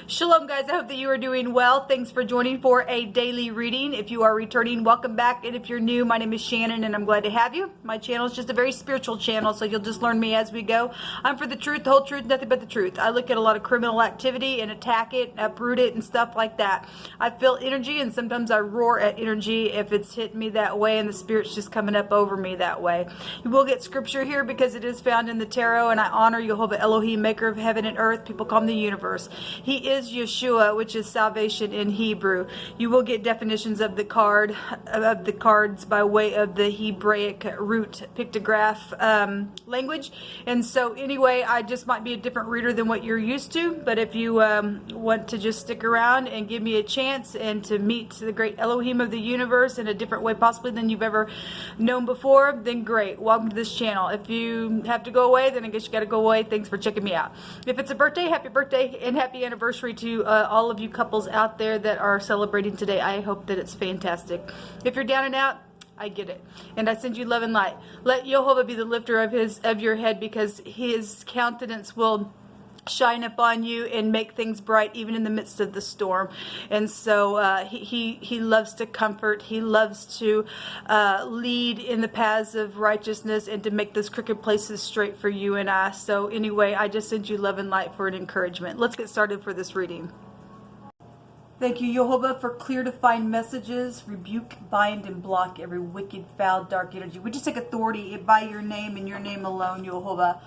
Shalom guys, I hope that you are doing well. Thanks for joining for a daily reading. If you are returning, welcome back. And if you're new, my name is Shannon and I'm glad to have you. My channel is just a very spiritual channel, so you'll just learn me as we go. I'm for the truth, the whole truth, nothing but the truth. I look at a lot of criminal activity and attack it, uproot it and stuff like that. I feel energy and sometimes I roar at energy if it's hitting me that way and the spirit's just coming up over me that way. You will get scripture here because it is found in the tarot, and I honor Jehovah Elohim, maker of heaven and earth. People call him the universe. He is Yeshua, which is salvation in Hebrew. You will get definitions of the cards by way of the Hebraic root pictograph language. And so anyway, I just might be a different reader than what you're used to, but if you want to just stick around and give me a chance and to meet the great Elohim of the universe in a different way possibly than you've ever known before, then great. Welcome to this channel. If you have to go away, then I guess you got to go away. Thanks for checking me out. If it's a birthday, happy birthday and happy anniversary to all of you couples out there that are celebrating today. I hope that it's fantastic. If you're down and out, I get it, and I send you love and light. Let Jehovah be the lifter of your head, because his countenance will shine upon you and make things bright even in the midst of the storm. And so he loves to comfort. He loves to lead in the paths of righteousness and to make those crooked places straight for you and I. So anyway, I just send you love and light for an encouragement. Let's get started for this reading. Thank you, Jehovah, for clear, defined messages. Rebuke, bind, and block every wicked, foul, dark energy. We just take authority by your name and your name alone, Jehovah,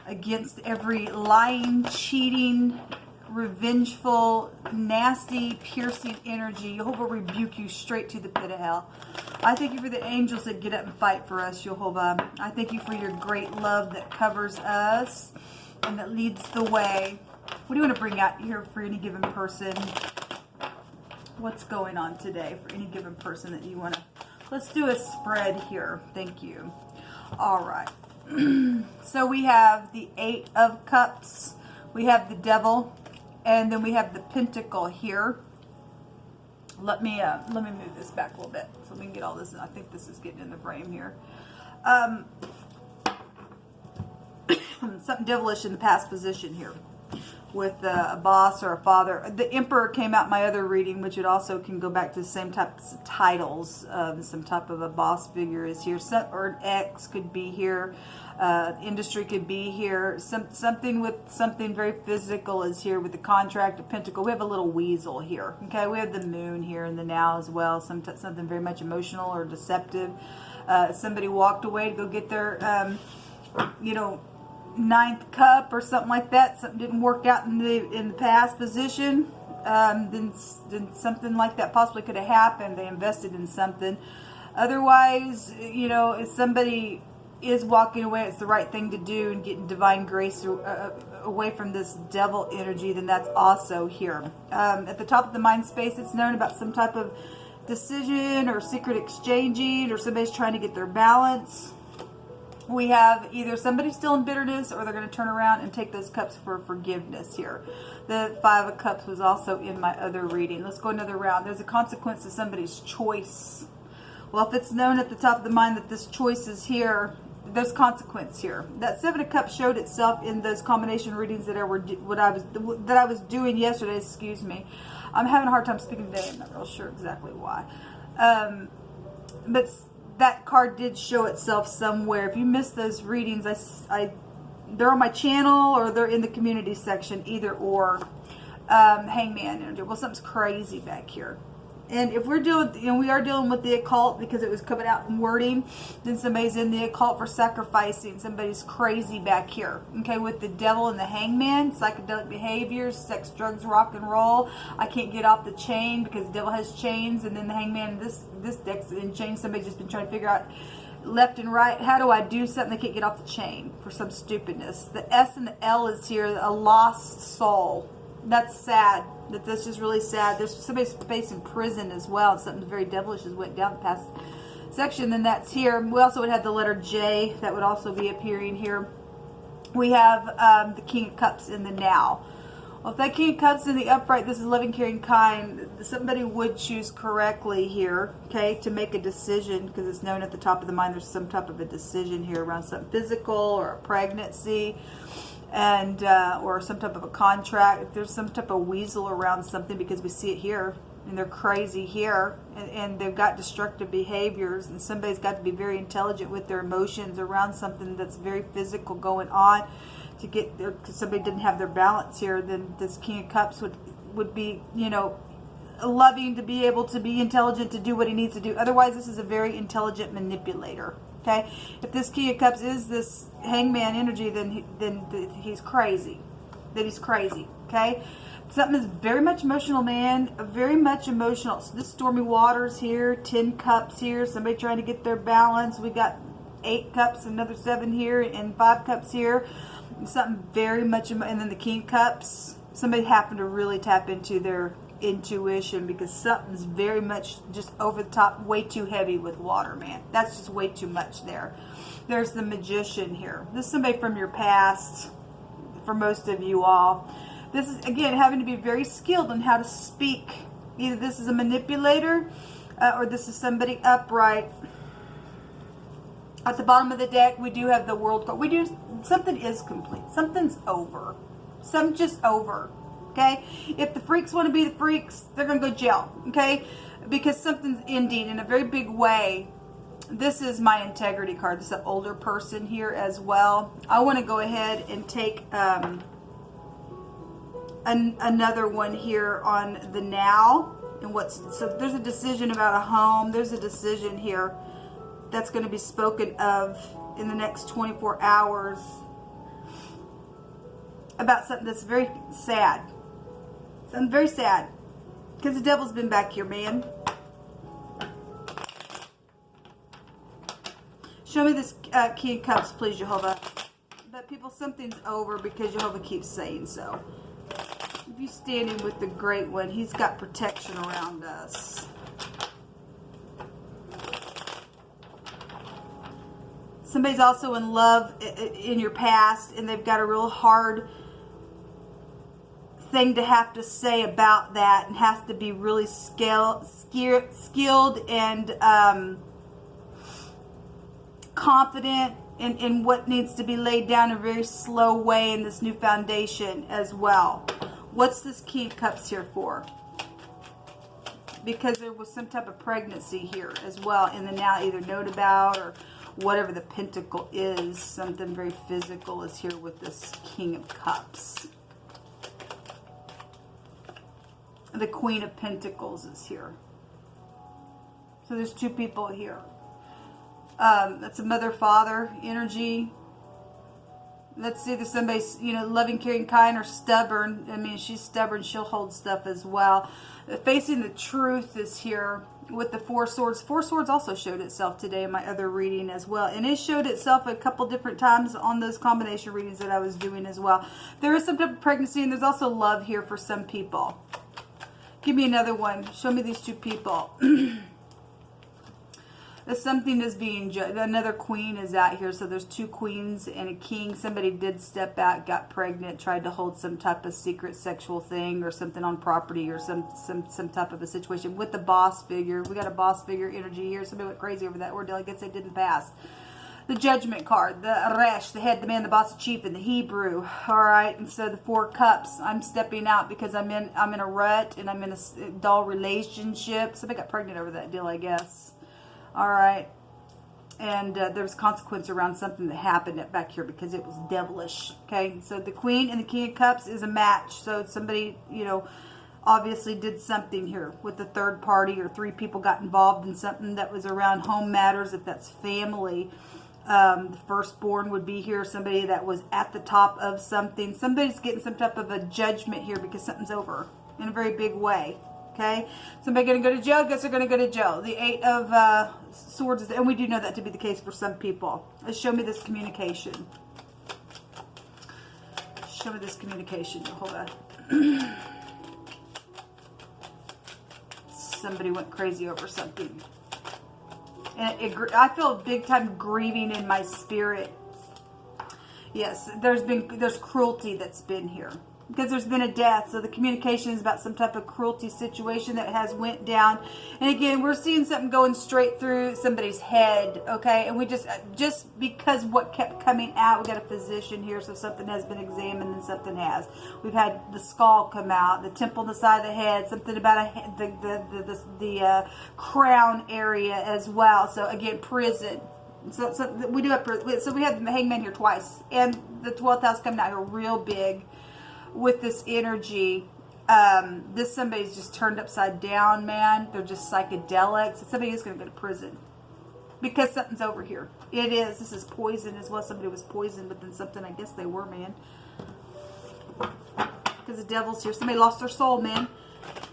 against every lying, cheating, revengeful, nasty, piercing energy. Jehovah, rebuke you straight to the pit of hell. I thank you for the angels that get up and fight for us, Jehovah. I thank you for your great love that covers us and that leads the way. What do you want to bring out here for any given person? What's going on today for any given person that you want to... Let's do a spread here. Thank you. All right. So we have the 8 of Cups. We have the Devil. And then we have the Pentacle here. Let me move this back a little bit so we can get all this in. I think this is getting in the frame here. Something devilish in the past position here, with a boss or a father. The Emperor came out in my other reading, which it also can go back to the same types of titles. Some type of a boss figure is here, or an X could be here. Industry could be here. Something with something very physical is here with the contract of Pentacle. We have a little weasel here. Okay, we have the Moon here in the now as well. Something very much emotional or deceptive. Somebody walked away to go get their, 9th cup or something like that. Something didn't work out in the past position. Then something like that possibly could have happened. They invested in something. Otherwise, if somebody is walking away, it's the right thing to do and getting divine grace away from this devil energy, then that's also here. At the top of the mind space, it's known about some type of decision or secret exchanging, or somebody's trying to get their balance. We have either somebody still in bitterness, or they're going to turn around and take those cups for forgiveness here. The 5 of Cups was also in my other reading. Let's go another round. There's a consequence to somebody's choice. Well, if it's known at the top of the mind that this choice is here, there's consequence here. That 7 of Cups showed itself in those combination readings that I was doing yesterday. Excuse me. I'm having a hard time speaking today. I'm not real sure exactly why. But that card did show itself somewhere. If you missed those readings, they're on my channel or they're in the community section, either or. Hangman energy. Well, something's crazy back here. And if we're dealing, we are dealing with the occult because it was coming out in wording, then somebody's in the occult for sacrificing. Somebody's crazy back here. Okay, with the Devil and the Hangman, psychedelic behaviors, sex, drugs, rock and roll. I can't get off the chain because the Devil has chains, and then the Hangman, this deck's in chains. Somebody's just been trying to figure out left and right, how do I do something? They can't get off the chain for some stupidness. The S and the L is here, a lost soul. That's sad. That's just really sad. There's somebody's facing prison as well. Something very devilish has went down the past section. Then that's here. We also would have the letter J. That would also be appearing here. We have the King of Cups in the now. Well, if that King of Cups in the upright, this is loving, caring, kind. Somebody would choose correctly here, okay, to make a decision, because it's known at the top of the mind there's some type of a decision here around something physical or a pregnancy. and or some type of a contract. If there's some type of weasel around something, because we see it here, and they're crazy here, and they've got destructive behaviors, and somebody's got to be very intelligent with their emotions around something that's very physical going on to get there. Because somebody didn't have their balance here, then this King of Cups would be, you know, loving to be able to be intelligent to do what he needs to do. Otherwise, this is a very intelligent manipulator. Okay, if this King of Cups is this hangman energy, then he's crazy. That he's crazy. Okay, something is very much emotional, man. Very much emotional. So this stormy waters here, 10 cups here. Somebody trying to get their balance. We got 8 cups, another 7 here, and 5 cups here. Something very much, and then the King of Cups. Somebody happened to really tap into their intuition, because something's very much just over the top, way too heavy with water, man. That's just way too much there. There's the Magician here. This is somebody from your past, for most of you all. This is, again, having to be very skilled on how to speak. Either this is a manipulator, or this is somebody upright. At the bottom of the deck, we do have the World card. We do, something is complete. Something's over. Something's just over. Okay, if the freaks want to be the freaks, they're going to go jail. Okay, because something's ending in a very big way. This is my integrity card. This is an older person here as well. I want to go ahead and take another one here on the now. And so there's a decision about a home. There's a decision here that's going to be spoken of in the next 24 hours about something that's very sad. I'm very sad, because the devil's been back here, man. Show me this King of Cups, please, Jehovah. But people, something's over, because Jehovah keeps saying so. If you stand in with the Great One, he's got protection around us. Somebody's also in love in your past, and they've got a real hard thing to have to say about that, and has to be really skilled and confident in what needs to be laid down in a very slow way in this new foundation as well. What's this King of Cups here for? Because there was some type of pregnancy here as well in the now, either known about or whatever the pentacle is. Something very physical is here with this King of Cups. The Queen of Pentacles is here. So there's 2 people here. That's a mother-father energy. Let's see, there's somebody, you know, loving, caring, kind, or stubborn. I mean, she's stubborn. She'll hold stuff as well. Facing the truth is here with the 4 swords. 4 swords also showed itself today in my other reading as well. And it showed itself a couple different times on those combination readings that I was doing as well. There is some type of pregnancy, and there's also love here for some people. Give me another one. Show me these 2 people. Something is being judged. Another queen is out here. So there's 2 queens and a king. Somebody did step out, got pregnant, tried to hold some type of secret sexual thing or something on property, or some type of a situation with the boss figure. We got a boss figure energy here. Somebody went crazy over that ordeal. I guess they didn't pass. The Judgment card, the Resh, the head, the man, the boss, the chief, and the Hebrew. All right, and so the 4 cups. I'm stepping out because I'm in a rut, and I'm in a dull relationship. Somebody got pregnant over that deal, I guess. All right, and there was consequence around something that happened back here because it was devilish. Okay, so the Queen and the King of Cups is a match. So somebody, you know, obviously did something here with the 3rd party, or 3 people got involved in something that was around home matters, if that's family. The firstborn would be here. Somebody that was at the top of something. Somebody's getting some type of a judgment here because something's over in a very big way. Okay, somebody going to go to jail? Guess they're going to go to jail. The 8 of Swords, and we do know that to be the case for some people. Let's show me this communication. Show me this communication. Hold on. Somebody went crazy over something. And I feel big time grieving in my spirit. Yes, there's cruelty that's been here. because there's been a death. So the communication is about some type of cruelty situation that has went down. And again, we're seeing something going straight through somebody's head, okay? And we just because what kept coming out, we got a physician here, so something has been examined and something has. We've had the skull come out, the temple on the side of the head, something about the crown area as well. So again, prison. So we do have, so we have the hangman here twice, and the 12th house coming out here real big with this energy. This somebody's just turned upside down, man. They're just psychedelics. Somebody is going to go to prison because something's over here. It is. This is poison as well. Somebody was poisoned, but then something, I guess they were, man. Because the devil's here. Somebody lost their soul, man.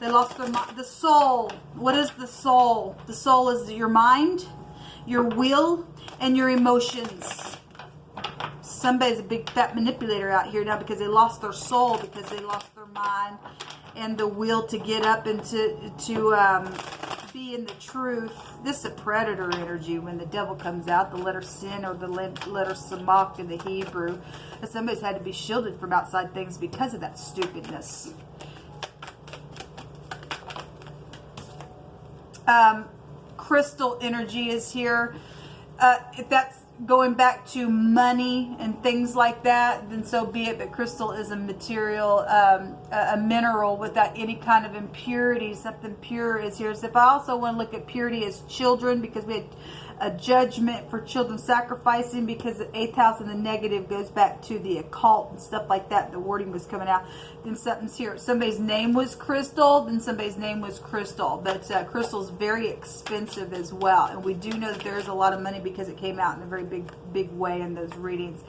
They lost the soul. What is the soul? The soul is your mind, your will, and your emotions. Somebody's a big fat manipulator out here now because they lost their soul, because they lost their mind and the will to get up and to be in the truth. This is a predator energy when the devil comes out, the letter sin or the letter samak in the Hebrew. And somebody's had to be shielded from outside things because of that stupidness. Crystal energy is here. If that's going back to money and things like that, then so be it. But crystal is a material, a mineral without any kind of impurity. Something pure is here. So if I also want to look at purity as children, because we had a judgment for children sacrificing, because the 8th house and the negative goes back to the occult and stuff like that. The wording was coming out. Then something's here. Somebody's name was Crystal, then somebody's name was Crystal. But Crystal's very expensive as well. And we do know that there is a lot of money because it came out in a very big way in those readings.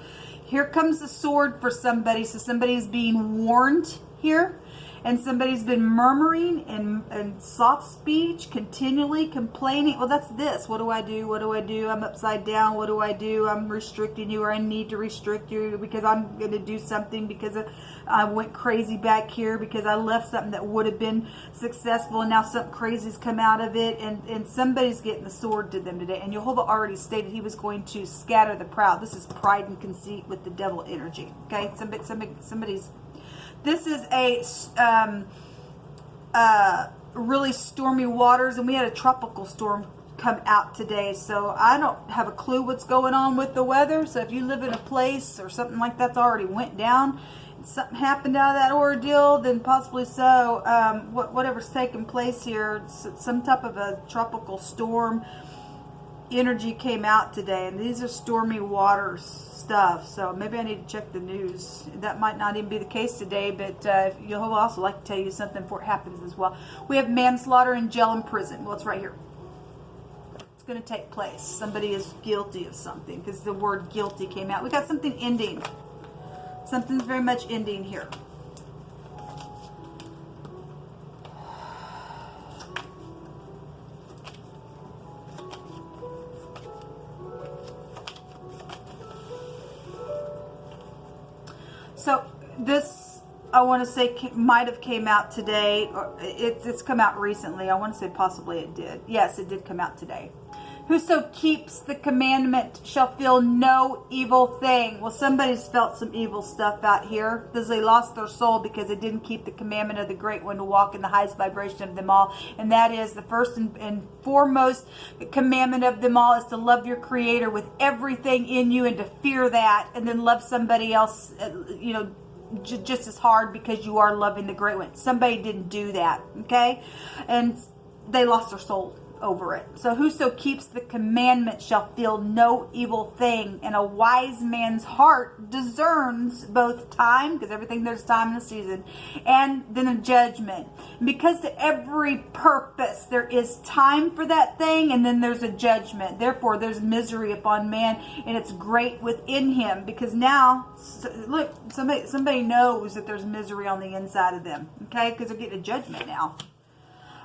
Here comes the sword for somebody. So somebody's being warned here. And somebody's been murmuring and soft speech, continually complaining. Well, that's this. What do I do? What do I do? I'm upside down. What do I do? I'm restricting you, or I need to restrict you because I'm going to do something because I went crazy back here because I left something that would have been successful, and now something crazy's come out of it. And somebody's getting the sword to them today. And Jehovah already stated he was going to scatter the proud. This is pride and conceit with the devil energy. Okay, somebody's. This is a really stormy waters, and we had a tropical storm come out today. So I don't have a clue what's going on with the weather. So if you live in a place or something like that's already went down, and something happened out of that ordeal, then possibly so. Whatever's taking place here, some type of a tropical storm energy came out today, and these are stormy waters stuff. So maybe I need to check the news. That might not even be the case today, but you'll also like to tell you something before it happens as well. We have manslaughter and jail and prison. Well, it's right here. It's going to take place. Somebody is guilty of something because the word guilty came out. We got something ending. Something's very much ending here. So this, I want to say, might have came out today. Or it's come out recently. I want to say possibly it did. Yes, it did come out today. Whoso keeps the commandment shall feel no evil thing. Well, somebody's felt some evil stuff out here because they lost their soul because they didn't keep the commandment of the great one to walk in the highest vibration of them all. And that is the first and foremost commandment of them all is to love your creator with everything in you and to fear that, and then love somebody else, just as hard because you are loving the great one. Somebody didn't do that, okay? And they lost their soul over it. So whoso keeps the commandment shall feel no evil thing, and a wise man's heart discerns both time, because everything there's time in the season, and then a judgment. Because to every purpose there is time for that thing, and then there's a judgment. Therefore there's misery upon man, and it's great within him, because now look, somebody knows that there's misery on the inside of them, okay, because they're getting a judgment now.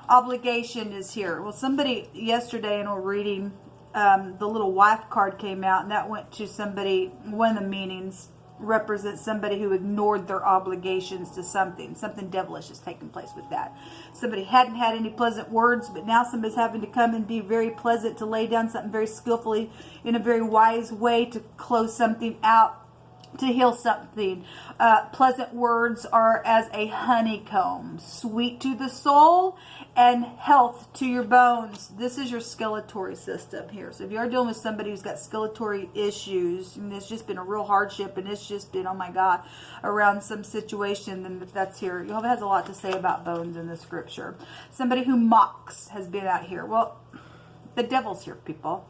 Obligation is here. Well, somebody yesterday in a reading, the little wife card came out, and that went to somebody. One of the meanings represents somebody who ignored their obligations to something. Something devilish has taken place with that. Somebody hadn't had any pleasant words, but now somebody's having to come and be very pleasant, to lay down something very skillfully in a very wise way to close something out. to heal something. Pleasant words are as a honeycomb, sweet to the soul and health to your bones. This is your skeletal system here. So if you are dealing with somebody who's got skeletal issues, and it's just been a real hardship, and it's just been, oh my God, around some situation, then that's here. Jehovah has a lot to say about bones in the scripture. Somebody who mocks has been out here. Well, the devil's here, people.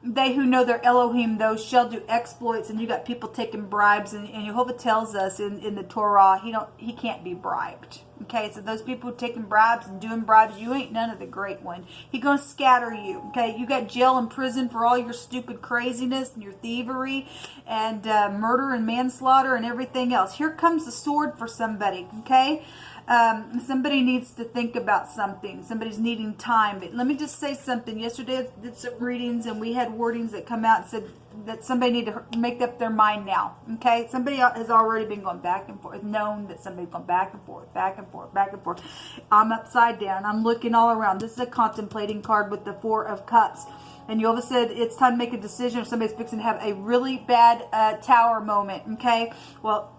They who know their Elohim, those shall do exploits. And you got people taking bribes, and Jehovah tells us in the Torah, he can't be bribed. Okay, so those people who taking bribes and doing bribes, you ain't none of the great one. He gonna scatter you. Okay, you got jail and prison for all your stupid craziness and your thievery and murder and manslaughter and everything else. Here comes the sword for somebody. Okay. Somebody needs to think about something. Somebody's needing time. But let me just say something. Yesterday I did some readings, and we had wordings that come out and said that somebody need to make up their mind now. Okay? Somebody has already been going back and forth, known that somebody's going back and forth, back and forth, back and forth. I'm upside down. I'm looking all around. This is a contemplating card with the Four of Cups. And you always said it's time to make a decision, or somebody's fixing to have a really bad tower moment. Okay? Well,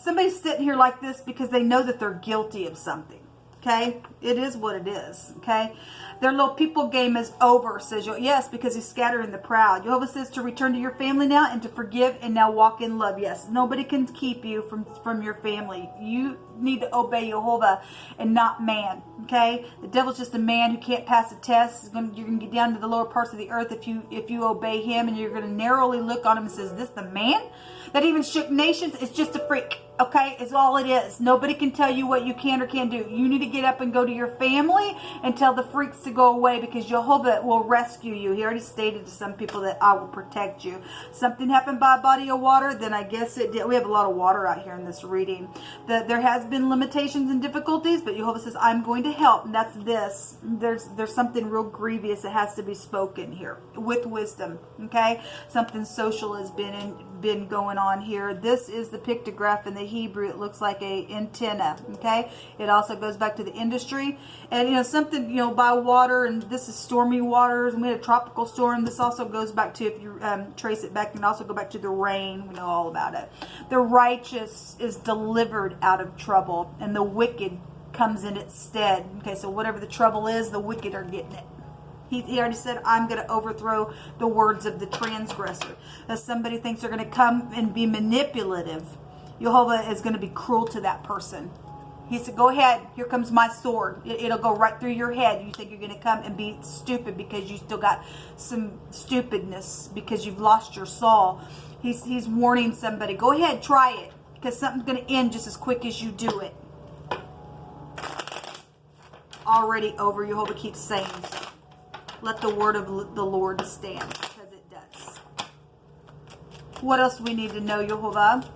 somebody's sitting here like this because they know that they're guilty of something. Okay, it is what it is. Okay, their little people game is over, says you. Yes, because he's scattering the proud. Jehovah says to return to your family now and to forgive and now walk in love. Yes, nobody can keep you from your family. You need to obey Jehovah and not man. Okay, the devil's just a man who can't pass a test. You're going to get down to the lower parts of the earth if you obey him, and you're going to narrowly look on him and says, "This the man that even shook nations?" It's just a freak. Okay, it's all it is. Nobody can tell you what you can or can't do. You need to get up and go to your family and tell the freaks to go away, because Jehovah will rescue you. He already stated to some people that I will protect you. Something happened by a body of water, then I guess it did. We have a lot of water out here in this reading. There has been limitations and difficulties, but Jehovah says, I'm going to help. And that's this. There's something real grievous that has to be spoken here with wisdom. Okay, something social has been going on here. This is the pictograph in the Hebrew. It looks like a antenna. Okay, it also goes back to the industry, and something by water, and this is stormy waters, and we had a tropical storm. This also goes back to, if you trace it back, you can also go back to the rain. We know all about it. The righteous is delivered out of trouble, and the wicked comes in its stead. Okay, so whatever the trouble is, the wicked are getting it. He already said, I'm going to overthrow the words of the transgressor. If somebody thinks they're going to come and be manipulative, Jehovah is going to be cruel to that person. He said, go ahead. Here comes my sword. It'll go right through your head. You think you're going to come and be stupid because you still got some stupidness, because you've lost your soul. He's warning somebody. Go ahead, try it, because something's going to end just as quick as you do it. Already over. Jehovah keeps saying so. Let the word of the Lord stand, because it does. What else do we need to know, Jehovah?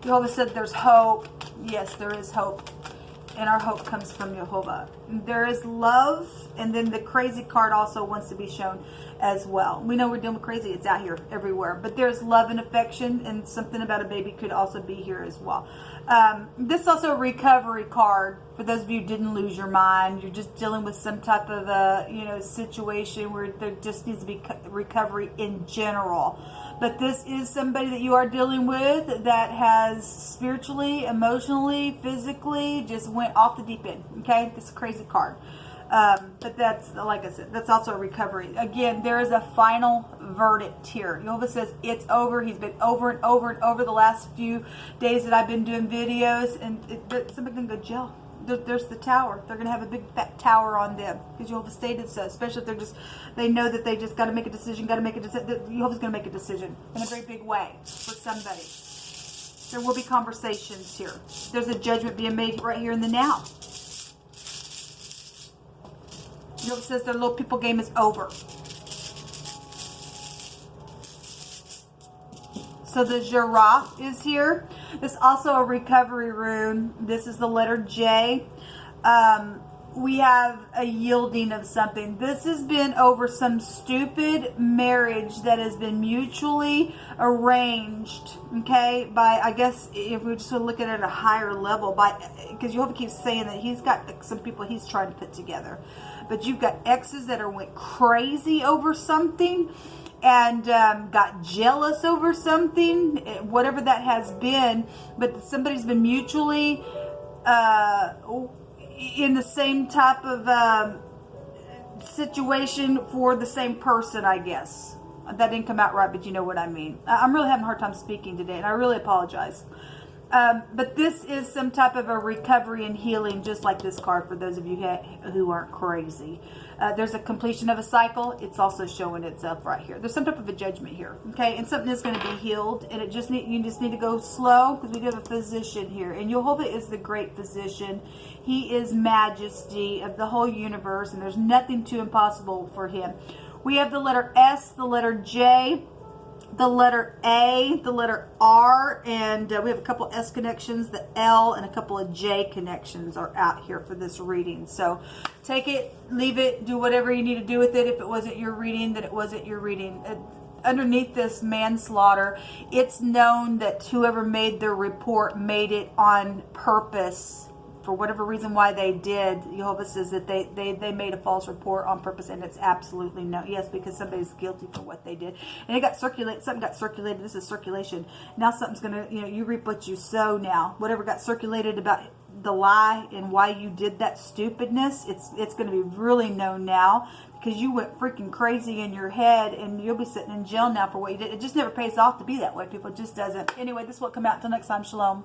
Jehovah said there's hope. Yes, there is hope. And our hope comes from Jehovah. There is love. And then the crazy card also wants to be shown as well. We know we're dealing with crazy. It's out here everywhere. But there's love and affection. And something about a baby could also be here as well. This is also a recovery card. For those of you who didn't lose your mind. You're just dealing with some type of a situation where there just needs to be recovery in general. But this is somebody that you are dealing with that has spiritually, emotionally, physically just went off the deep end. Okay, this is a crazy card. But that's, like I said, that's also a recovery. Again, there is a final verdict here. Jehovah says it's over. He's been over and over and over the last few days that I've been doing videos, and somebody can go to jail. There's the tower. They're going to have a big fat tower on them, because Jehovah stated so. Especially if they know that they just got to make a decision. Jehovah's going to make a decision in a very big way for somebody. There will be conversations here. There's a judgment being made right here in the now. Jehovah says their little people game is over. So the giraffe is here. This is also a recovery rune. This is the letter J. We have a yielding of something. This has been over some stupid marriage that has been mutually arranged, okay, by, I guess, if we just look at it at a higher level, because Jehovah keeps saying that he's got some people he's trying to put together. But you've got exes that went crazy over something. and got jealous over something, whatever that has been, but somebody's been mutually in the same type of situation for the same person, I guess. That didn't come out right, but you know what I mean. I'm really having a hard time speaking today, and I really apologize. But this is some type of a recovery and healing, just like this card, for those of you who aren't crazy. There's a completion of a cycle. It's also showing itself right here. There's some type of a judgment here, okay? And something is going to be healed, and you just need to go slow, because we do have a physician here. And Jehovah is the great physician. He is majesty of the whole universe, and there's nothing too impossible for him. We have the letter S, the letter J, the letter A, the letter R, and we have a couple S connections. The L and a couple of J connections are out here for this reading. So take it, leave it, do whatever you need to do with it. If it wasn't your reading, then it wasn't your reading. Underneath this manslaughter, it's known that whoever made the report made it on purpose. For whatever reason why they did, Jehovah says that they made a false report on purpose, and it's absolutely no. Yes, because somebody's guilty for what they did. And it got circulated, something got circulated. This is circulation. Now something's going to, you reap what you sow now. Whatever got circulated about the lie and why you did that stupidness, it's going to be really known now, because you went freaking crazy in your head, and you'll be sitting in jail now for what you did. It just never pays off to be that way, people. It just doesn't. Anyway, this will come out. Until next time, shalom.